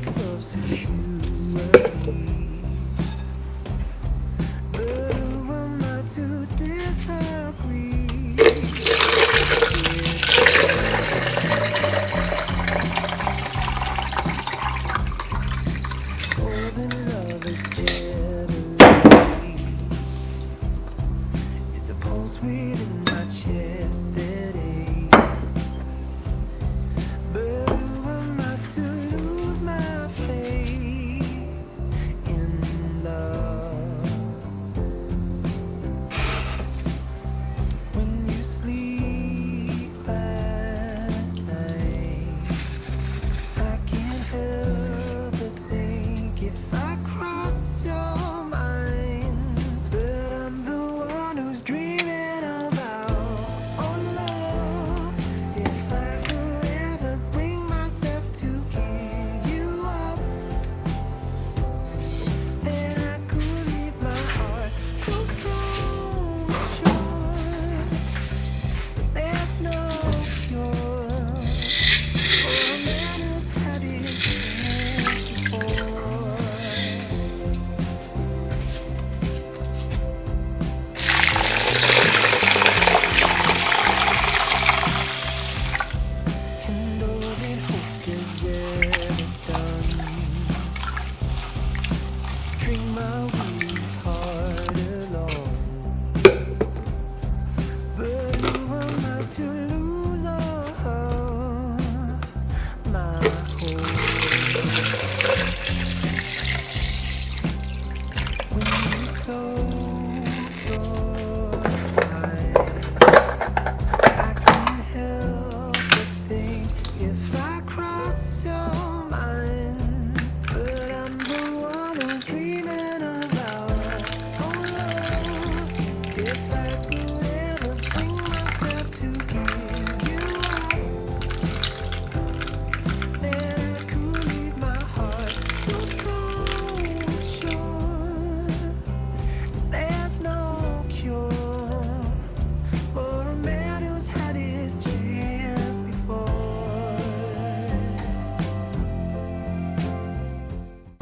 sense of security. But who am I to disagree? More than love is jealousy. It's the pulse within my chest that aches. But who am I to lose my faith in love? When you sleep at night, I can't help but think if I cross your mind, but I'm the one who's dreaming about love. If I could ever bring myself to give you up, then I could leave my heart so strong and sure. There's no cure for a man who's had his chance before. And all that hope is ever done is dream my